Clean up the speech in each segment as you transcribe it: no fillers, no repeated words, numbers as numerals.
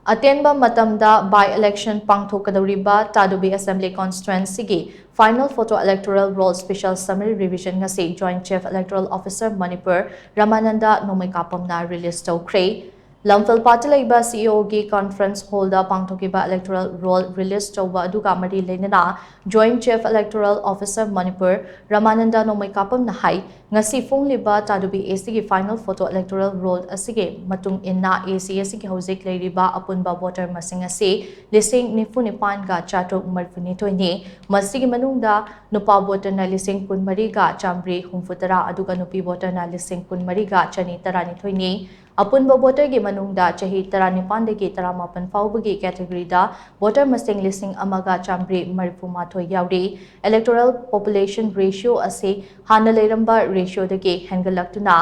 Atenba Matamda by-election Pangthokadouriba Tadubi Assembly Constituency final photo electoral roll special summary revision ngasi Joint Chief Electoral Officer Manipur Ramananda Nongmeikapam na release toukhre. Lamphel Party Laiba CEO gi conference holder Pangthokiba electoral roll release tauba aduga mari leinana Joint Chief Electoral Officer Manipur Ramananda Nongmeikapam na hai ngasi Phongkhre Tadubi AC gi final photo electoral roll asige matung inna AC asige hojik leiriba apunba voter masing asi lising nifunipan ga chatruk marfunitoi ni masigi manungda nupa voter na lising kunmari ga chambri humfutara aduga nupi voter na lising kunmari ga chani taranithoi ni Apunba voter gi manungda chahi 19 dagi 18 faubagi category da voter masing lising amaga chambri marfumathoi yauri electoral population ratio ase hana leiramba ratio dagi hengalaktuna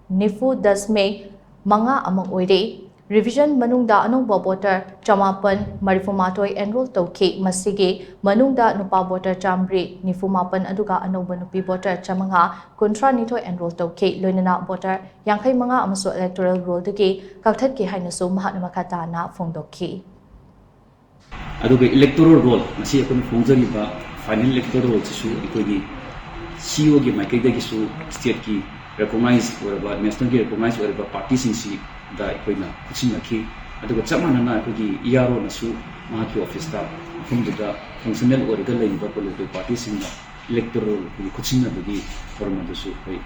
nifu dasme manga amang oire revision manungda anongba voter chamapan marifumathoi enroll tauki masige manungda nupa voter chambri nifumapan aduga anongba nupi voter chamanga kontra nithoi enroll tauki loinana voter yankhai manga amaso electoral roll dagi kakthak ki hainasu mahatna makhata na phongdokhi aduga electoral roll masi akon phongjariba final electoral roll su ikogi CEO gi maikai dagi su state ki recognized or national ki recognized or party singsi da ikoina kuchina ki aduga chamana na ikogi ERO na su mahaki office ta phongda functional or ga leiba political party singda electoral ki kuchina dagi forma da su koi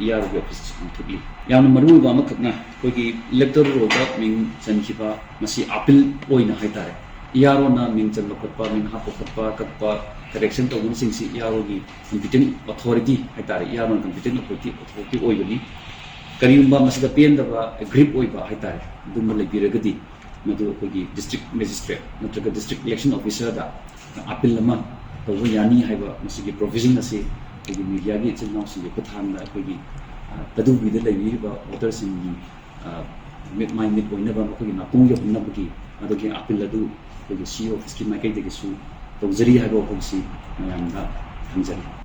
ERO ki office thugli yamna maru ba makna ikogi electoral ga ming chankiba masi appeal oina haitare ERO na ming chanlo khotpa ming ha khotpa kakpa correction to gun sing si ERO gi competent authority haitare ERO competent authority oigani kariumba masida pen da grip oiba haitare dumma lebiragadi madu kogi district magistrate natraga district election officer da appeal lama to yani haiba masigi provision ase kogi media gi chinnaw si patham da kogi Tadubi da lebi ba voters in mid minded oina ba kogi na pung ya bunna bugi adu gi appeal adu kogi CEO office ki mai kai de su tawjari haiba kogi si mayam da hanjari